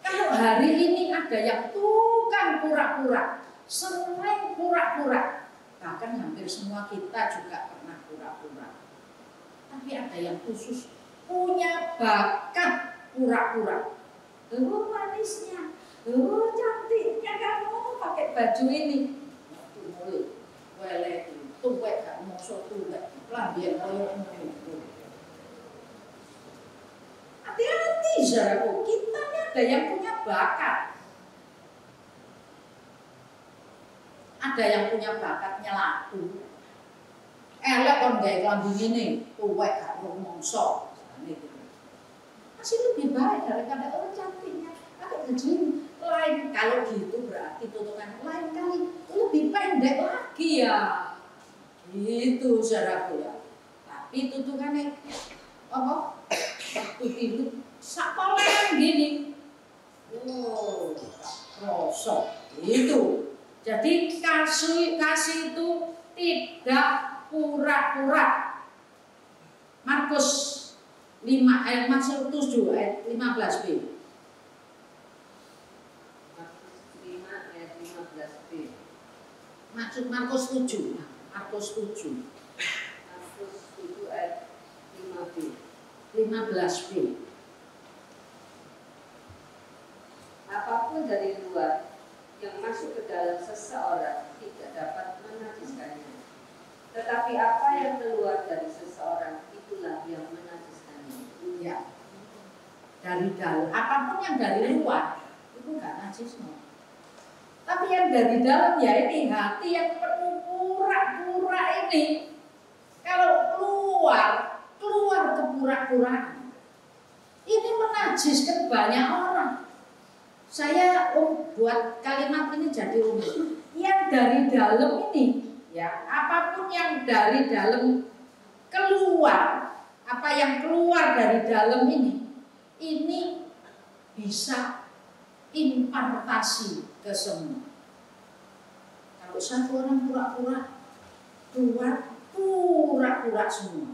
Kalau hari ini ada yang tukang pura-pura, sering pura-pura, bahkan hampir semua kita juga pernah pura-pura. Tapi ada yang khusus punya bakat pura-pura. Manisnya, cantiknya kamu pakai baju ini. Tuwek gak mosok tuwek. Lambian koyo ngono. Hati-hati saudaraku, kita ini ada yang punya bakat. Ada yang punya bakatnya laku. Elek kon gawe klambi ngene, tuwek gak mosok. Masih lebih baik daripada orang cantiknya. Pakai baju lain. Kalau gitu berarti tutupan lain kali lebih pendek lagi ya. Gitu saudaraku ya. Tapi tutukannya apa? Waktu itu sapolen gini. Oh, rosok itu. Jadi kasih itu tidak pura-pura. Markus 5 ayat 7 ayat 15b. Maksud Markus 7. Markus 7 ayat 15b. Apapun dari luar dari dalam, apapun yang dari luar itu nggak najis, no. Tapi yang dari dalam ya ini hati yang penuh pura-pura ini, kalau keluar kepura-puraan, ini menajiskan banyak orang. Saya buat kalimat ini jadi umum. Yang dari dalam ini, ya apapun yang dari dalam keluar, apa yang keluar dari dalam ini bisa impartasi ke semua. Kalau satu orang pura-pura, keluar pura-pura semua.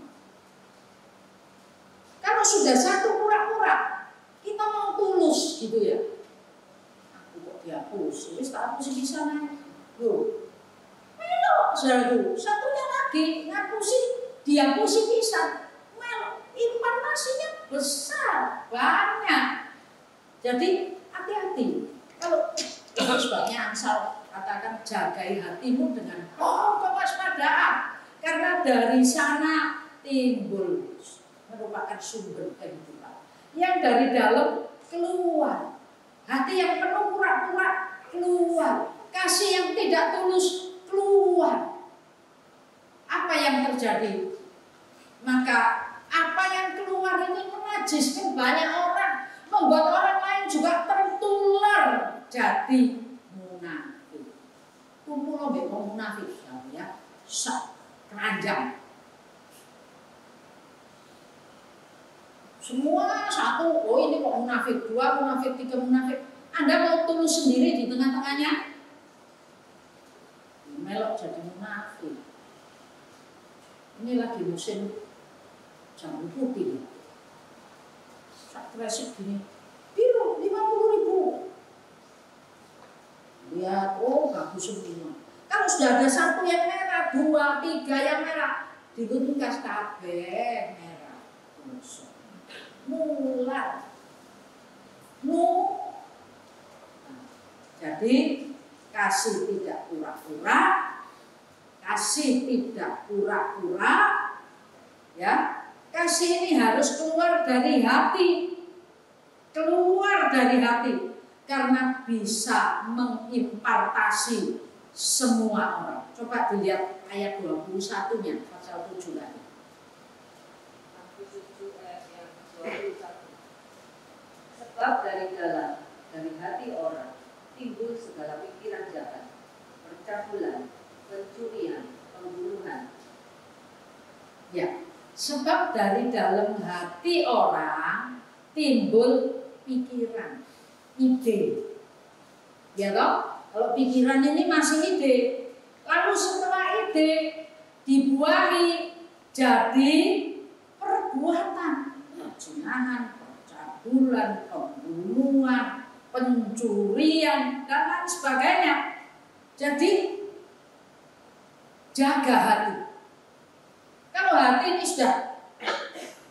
Kalau sudah satu pura-pura, kita mau tulus gitu ya. Aku kok dihapus, wis tak hapus di sana. Loh, melok saudaraku. Satunya lagi ngapusi, dihapusi bisa. Melok, impartasinya besar, banyak. Jadi hati-hati. Kalau sebabnya Amsal katakan jagai hatimu dengan kewaspadaan, karena dari sana timbul merupakan sumber kehidupan. Yang dari dalam keluar, hati yang penuh pura-pura keluar, kasih yang tidak tulus keluar. Apa yang terjadi? Maka apa yang keluar ini menajiskan banyak orang, membuat orang lain juga tertular jadi munafik. Kumpul mbek wong munafik ya, sak keranjang. Semua satu, oh ini kok munafik, dua munafik, tiga munafik. Anda mau tulus sendiri di tengah-tengahnya? Melok jadi munafik. Ini lagi musim jambu putih. Sak kresek gini, biru 50.000. Lihat, oh bagus semua. Kalau sudah ada satu yang merah, dua, tiga yang merah, diluntas kabeh merah. Mulai. Jadi kasih tidak pura-pura, kasih tidak pura-pura, ya. Kasih ini harus keluar dari hati, karena bisa mengimpartasi semua orang. Coba dilihat ayat 21-nya, pasal 7 lagi. Sebab dari dalam, dari hati orang timbul segala pikiran jahat, percabulan, pencurian, pembunuhan. Ya, sebab dari dalam hati orang timbul pikiran, ide. Ya toh? Kalau pikiran ini masih ide, lalu setelah ide dibuahi jadi perbuatan, perzinahan, percabulan, pembunuhan, pencurian, dan lain sebagainya. Jadi jaga hati. Kalau hati ini sudah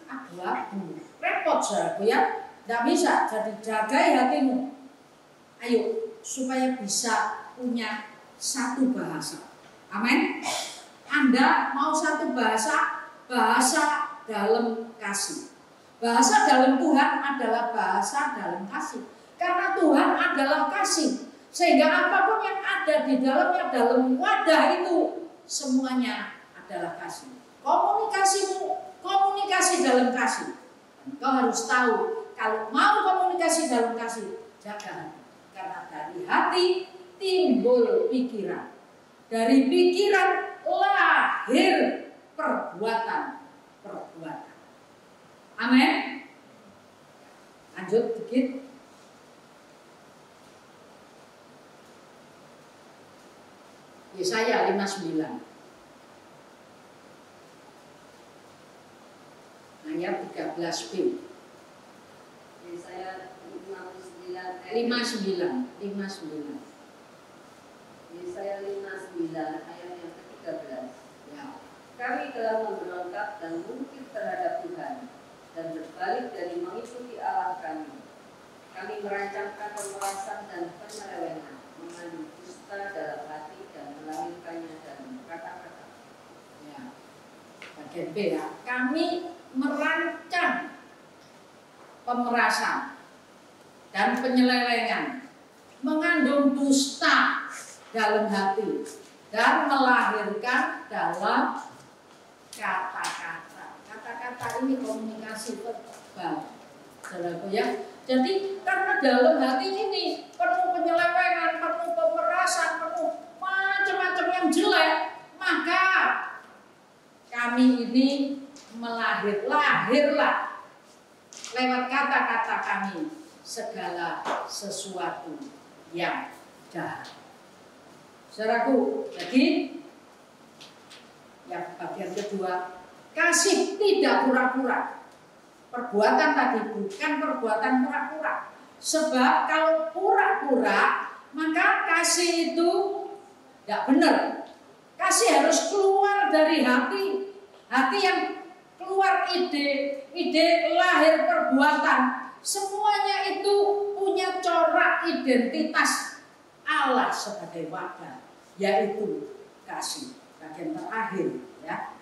abu-abu, repot saudaraku ya, tidak bisa. Jadi jagai hatimu. Ayo, supaya bisa punya satu bahasa. Amin. Anda mau satu bahasa, bahasa dalam kasih. Bahasa dalam Tuhan adalah bahasa dalam kasih. Karena Tuhan adalah kasih. Sehingga apapun yang ada di dalamnya, dalam wadah itu, semuanya adalah kasih. Komunikasimu, komunikasi dalam kasih. Engkau harus tahu, kalau mau komunikasi dalam kasih, jaga hati. Karena dari hati timbul pikiran. Dari pikiran lahir perbuatan. Amin. Lanjut dikit. Yesaya 59 ayat 13b. Yesaya 59 Yesaya 59 ayat yang ke-13. Ya. Kami telah memberontak dan mungkir terhadap Tuhan dan berbalik dari mengikuti Allah kami. Kami merancangkan pemerasan dan penyelewengan, mengandung dusta dalam hati dan melahirkannya dalam kata-kata. Ya. Bagian B ya. Kami merancang pemerasan, dan penyelewengan, mengandung dusta dalam hati, dan melahirkan dalam kata-kata. Kata-kata ini komunikasi verbal, saudaraku ya. Jadi karena dalam hati ini penuh penyelewengan, penuh pemerasan, penuh macam-macam yang jelek, maka kami ini lahirlah lewat kata-kata kami segala sesuatu yang jahat. Saudaraku, jadi yang bagian kedua, kasih tidak pura-pura. Perbuatan tadi bukan perbuatan pura-pura. Sebab kalau pura-pura, maka kasih itu tidak benar. Kasih harus keluar dari hati. Hati yang keluar ide lahir perbuatan. Semuanya itu punya corak identitas Allah sebagai wadah, yaitu kasih. Bagian terakhir ya.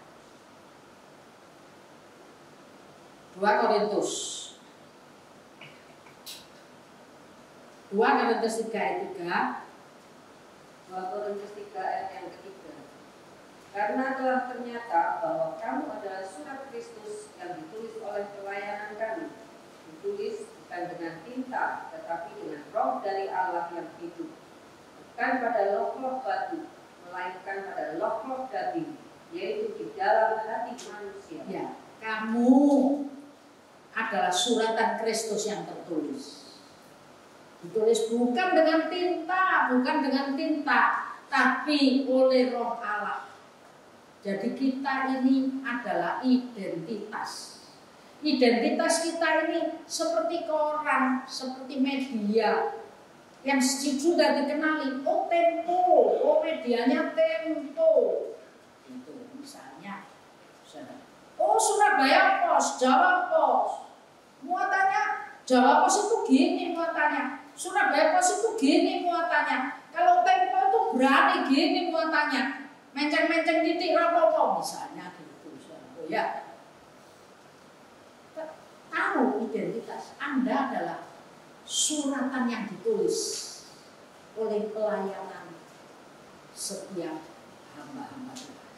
2 Korintus 3 ayat 3. 2 Korintus 3 ayat yang ketiga. Karena telah ternyata bahwa kamu adalah surat Kristus yang ditulis oleh pelayanan kami, ditulis bukan dengan tinta, tetapi dengan roh dari Allah yang hidup, bukan pada loh-loh batu, melainkan pada loh-loh daging, yaitu di dalam hati manusia. Ya, kamu adalah suratan Kristus yang tertulis. Ditulis bukan dengan tinta, tapi oleh Roh Allah. Jadi kita ini adalah identitas. Identitas kita ini seperti koran, seperti media yang sudah dikenali. Oh Tempo, oh medianya Tempo. Itu misalnya. Oh Surabaya Pos, Jawa Pos. Muatannya Jawa Pos itu gini muatannya. Surabaya Pos itu gini muatannya. Kalau Tempo itu berani gini muatannya. Menceng-menceng titik rapopo misalnya gitu. Ya. Tahu identitas Anda adalah suratan yang ditulis oleh pelayanan setiap hamba-hamba Tuhan.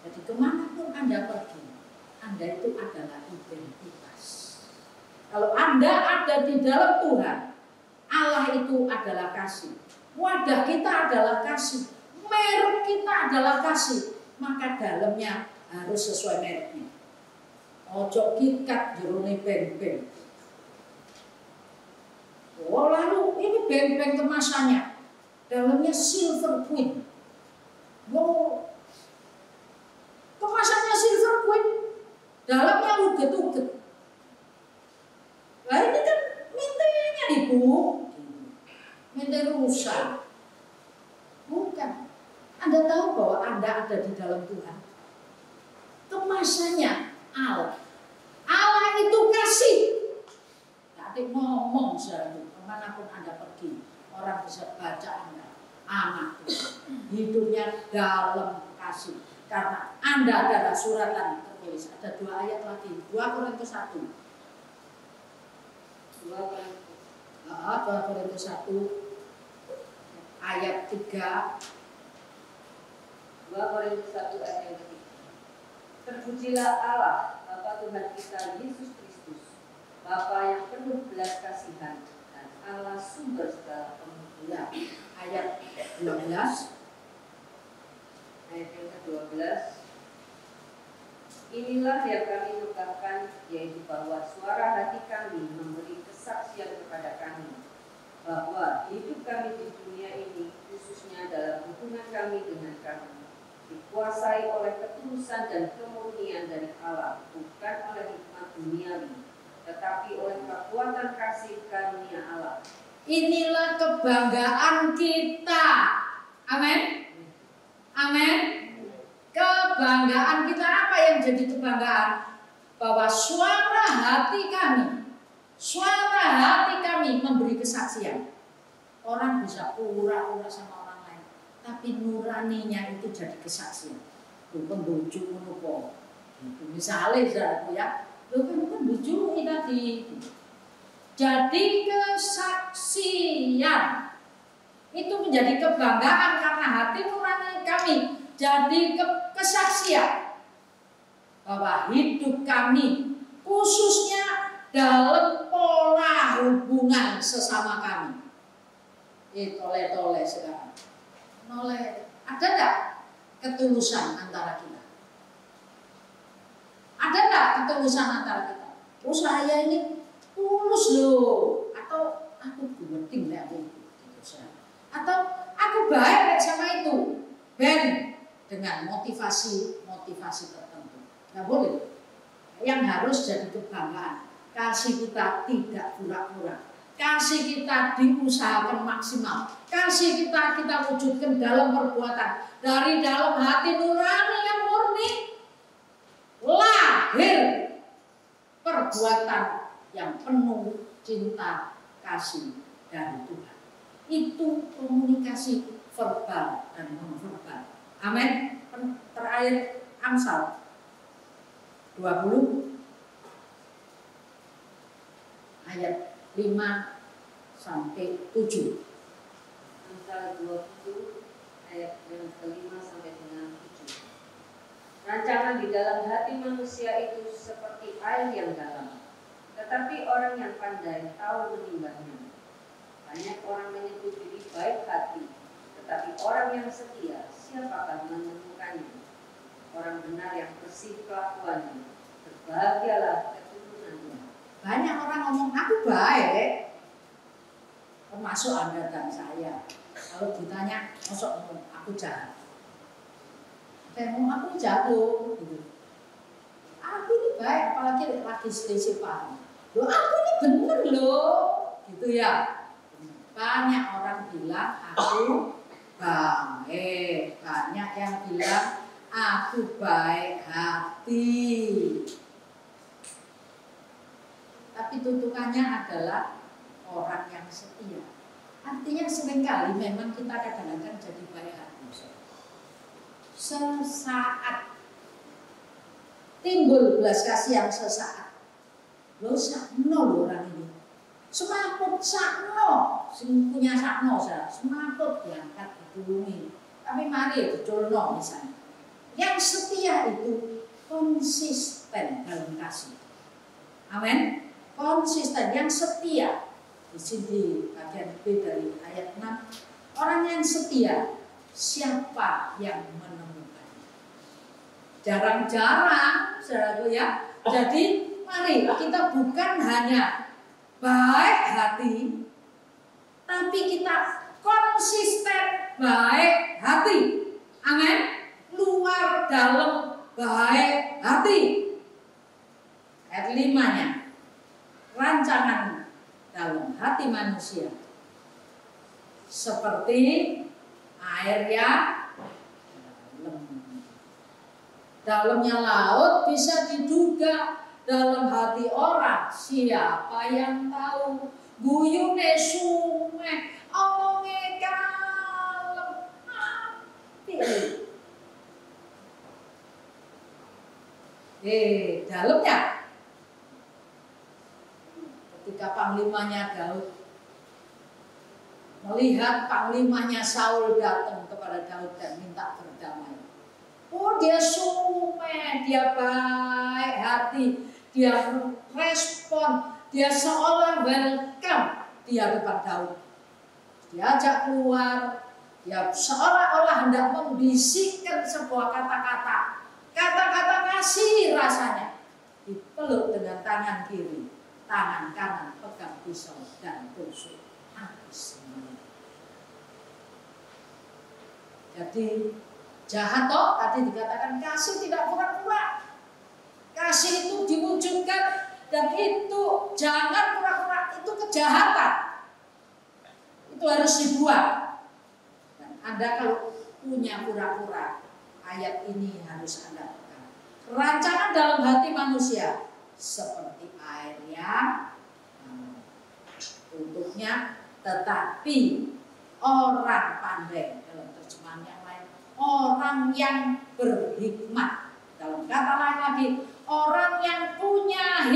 Jadi kemanapun Anda pergi, Anda itu adalah identitas. Kalau Anda ada di dalam Tuhan, Allah itu adalah kasih. Wadah kita adalah kasih. Merek kita adalah kasih. Maka dalamnya harus sesuai mereknya. Ojo kikat jerone beng-beng. Oh lalu ini beng-beng kemasannya. Dalamnya silver queen. Wow. Kemasannya silver queen. Dalamnya uget-uget. Nah ini kan mintanya ibu. Minta rusak. Bukan. Anda tahu bahwa Anda ada di dalam Tuhan. Kemasannya Allah. Allah itu kasih. Tadi ngomong selalu kemanapun Anda pergi, orang bisa baca Anda anak Tuhan. Hidupnya dalam kasih. Karena Anda adalah suratan tertulis. Ada 2 ayat lagi. 2 Korintus 1. 2 Korintus 1 ayat 3. 2 Korintus 1 ayat yang ketiga. Terpujilah Allah, Bapa Tuhan kita Yesus Kristus, Bapa yang penuh belas kasihan dan Allah sumber segala pemulihan. Ayat 12. Ayat yang ke-12. Inilah yang kami ungkapkan, yaitu bahwa suara hati kami memberi kesaksian kepada kami bahwa hidup kami di dunia ini, khususnya dalam hubungan kami dengan kami, dikuasai oleh ketulusan dan kemurnian dari Allah, bukan oleh hikmat duniawi, tetapi oleh kekuatan kasih karunia Allah. Inilah kebanggaan kita. Amin. Amin. Kebanggaan kita apa yang jadi kebanggaan? Bahwa suara hati kami memberi kesaksian. Orang bisa pura-pura sama orang lain, tapi nuraninya itu jadi kesaksian. Itu pembujuk menopong. Itu misalnya saudaraku ya, Loh kan dijuluki tadi. Jadi kesaksian itu menjadi kebanggaan karena hati nurani kami jadi kesaksian bahwa hidup kami khususnya dalam pola hubungan sesama kami. Tole-tole sekarang. Ada enggak ketulusan antara kita? Ada enggak ketulusan antara kita? Oh saya ini tulus loh, atau aku gumeting lah aku gitu. Atau aku baik sama itu, ben dengan motivasi tertentu. Nggak boleh. Yang harus jadi kebanggaan, kasih kita tidak pura-pura, kasih kita diusahakan maksimal, kasih kita wujudkan dalam perbuatan dari dalam hati nurani yang murni, lahir perbuatan yang penuh cinta kasih dari Tuhan. Itu komunikasi verbal dan non-verbal. Amin. Terakhir Amsal 20 ayat 5 sampai 7. Amsal 20 ayat yang ke-5 sampai dengan 7. Rancangan di dalam hati manusia itu seperti air yang dalam, tetapi orang yang pandai tahu menimbangnya. Banyak orang menyebut diri baik hati, tetapi orang yang setia siapakah menemukannya? Orang benar yang bersih kelakuannya, berbahagialah keturunannya. Banyak orang ngomong aku baik, termasuk Anda dan saya. Kalau ditanya, masuk aku jahat. Saya ngomong aku jago, gitu. Aku ini baik, apalagi lagi selisih paham. Loh aku ini bener loh, gitu ya. Banyak orang bilang aku baik, banyak yang bilang aku baik hati. Tapi tutukannya adalah orang yang setia. Artinya seringkali memang kita kadang-kadang jadi baik hati. Sesaat timbul belas kasih yang sesaat. Lo sakno lo orang ini. Semaput sakno, sing punya sakno saya. Semaput diangkat ditulungi. Tapi mari diculno misalnya. Yang setia itu konsisten dalam kasih. Amin. Konsisten, yang setia. Di sini bagian B dari ayat 6. Orang yang setia, siapa yang menemukannya? Jarang-jarang, saudaraku ya. Jadi mari kita bukan hanya baik hati, tapi kita konsisten baik hati. Amin. Luar dalam baik hati. Ayat 5-nya. Rancangan dalam hati manusia seperti air yang dalamnya laut bisa diduga, dalam hati orang siapa yang tahu? Guyune sume, omonge kalem, dalamnya ketika panglimanya Daud melihat panglimanya Saul datang kepada Daud dan minta berdamai. Oh dia sume, dia baik hati, dia respon, dia seolah welcome di hadapan Daud. Diajak keluar, dia seolah-olah hendak membisikkan sebuah kata-kata. Kata-kata kasih rasanya. Dipeluk dengan tangan kiri, tangan kanan pegang pisau dan tusuk. Habis semuanya. Jadi jahat toh, tadi dikatakan kasih tidak pura-pura. Kasih itu diwujudkan dan itu jangan pura-pura, itu kejahatan. Itu harus dibuang. Dan Anda kalau punya pura-pura, ayat ini harus Anda pegang. Rancangan dalam hati manusia seperti air yang untuknya, tetapi orang pandai, dalam terjemahan yang lain, orang yang berhikmat, dalam kata lain lagi, orang yang punya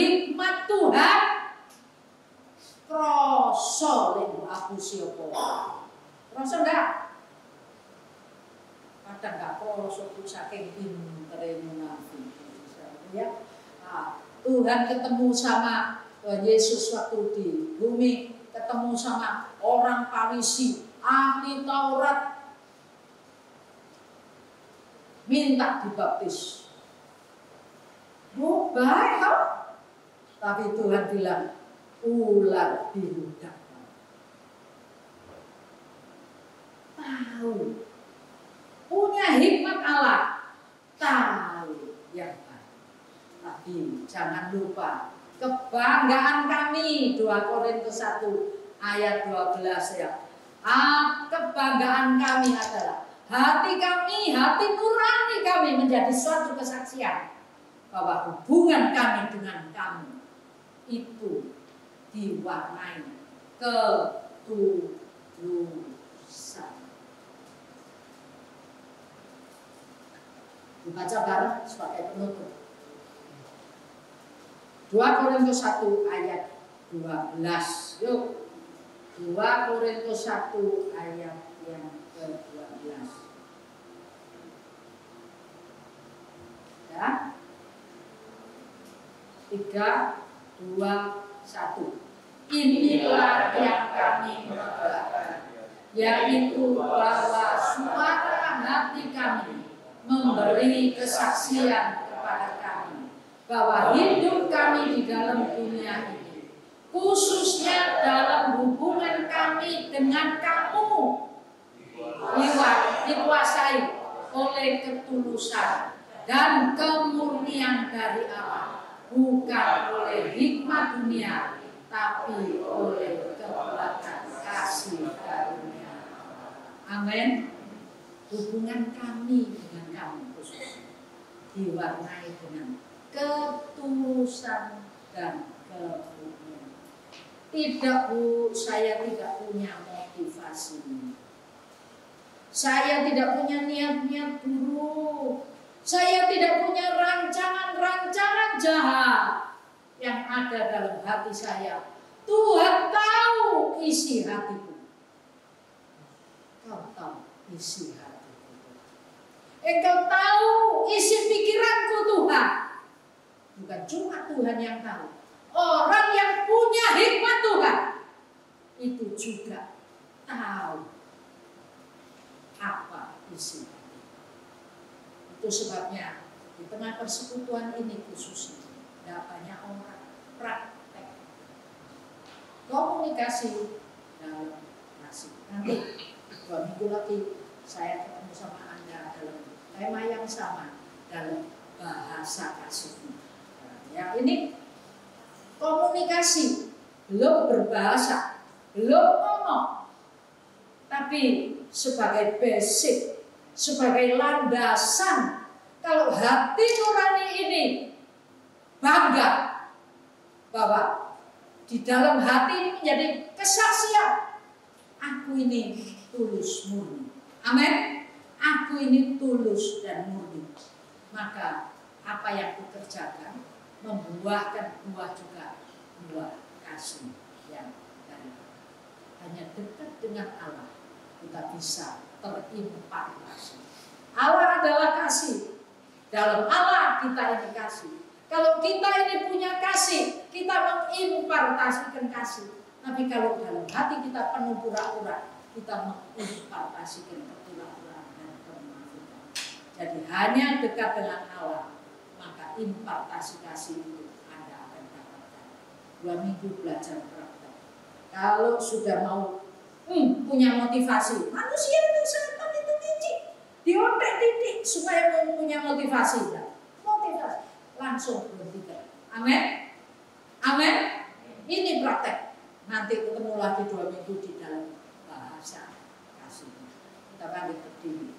ngapusi apa. Rasa enggak? Kadang enggak krasa saking pintere munafik. Ya. Nah, Tuhan ketemu sama Yesus waktu di bumi, ketemu sama orang Farisi, ahli Taurat, minta dibaptis. Oh, baik kok. Tapi Tuhan bilang, ular diludak. Tahu, punya hikmat Allah, tahu yang baik. Tapi jangan lupa kebanggaan kami, 2 Korintus 1 ayat 12 ya. Kebanggaan kami adalah hati kami, hati nurani kami menjadi suatu kesaksian bahwa hubungan kami dengan kamu itu diwarnai ketulusan. Dibaca bareng sebagai penutup. 2 Korintus 1 ayat 12. Yuk. 2 Korintus 1 ayat yang ke-12. Ya. 3, 2, 1. Inilah yang kami menegakkan, yaitu bahwa suara hati kami memberi kesaksian kepada kami bahwa hidup kami di dalam dunia ini, khususnya dalam hubungan kami dengan kamu, dikuasai oleh ketulusan dan kemurnian dari Allah, bukan oleh hikmat dunia, tapi oleh kekuatan kasih karunia. Amin. Hubungan kami dengan kamu khusus diwarnai dengan ketulusan dan kemurnian. Tidak, Bu, saya tidak punya motivasi. Saya tidak punya niat-niat buruk. Saya tidak punya rancangan-rancangan jahat yang ada dalam hati saya. Tuhan tahu isi hatiku. Kau tahu isi hatiku. Engkau tahu isi pikiranku, Tuhan. Bukan cuma Tuhan yang tahu. Orang yang punya hikmat Tuhan itu juga tahu apa isi hati. Itu sebabnya di tengah persekutuan ini khususnya tidak banyak orang praktek komunikasi dalam kasih. Nanti 2 minggu lagi saya ketemu sama Anda dalam tema yang sama, dalam bahasa kasih. Ya, ini komunikasi, belum berbahasa, belum ngomong, tapi sebagai basic, sebagai landasan. Kalau hati nurani ini bangga bahwa di dalam hati ini menjadi kesaksian, aku ini tulus murni. Amin. Aku ini tulus dan murni. Maka apa yang kukerjakan membuahkan buah juga, buah kasih yang dari Allah. Hanya dekat dengan Allah kita bisa terimpartasi. Allah adalah kasih. Dalam Allah kita ini kasih. Kalau kita ini punya kasih, kita mengimpartasikan kasih. Tapi kalau dalam hati kita penuh pura-pura, kita mengimpartasikan kepura-puraan dan kemunafikan. Jadi hanya dekat dengan Allah, maka impartasi kasih itu Anda akan dapatkan. 2 minggu belajar praktek. Kalau sudah mau punya motivasi, manusia itu setan itu licik, diotek titik supaya punya motivasi. Motivasi langsung berhenti. Amin. Amin. Ini praktek. Nanti ketemu lagi 2 minggu di dalam bahasa kasih. Kita balik berdiri.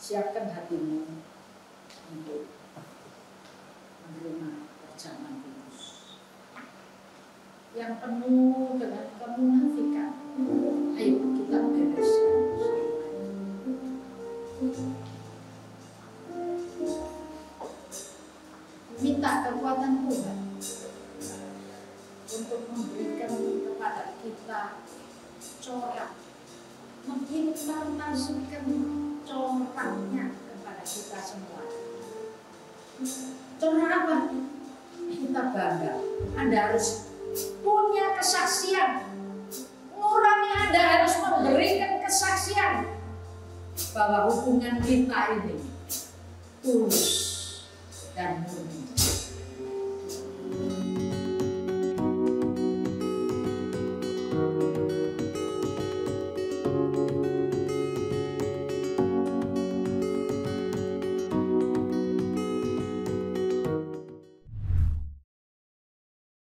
Siapkan hatimu untuk menerima perjamuan kudus. yang penuh dengan kemunafikan. Ayo kita bereskan. Minta kekuatan Tuhan untuk memberikan kepada kita corak, mengimplementasikan coraknya kepada kita semua. Corak apa? Kita bangga. Anda harus punya kesaksian. Nurani Anda harus memberikan kesaksian bahwa hubungan kita ini tulus dan murni.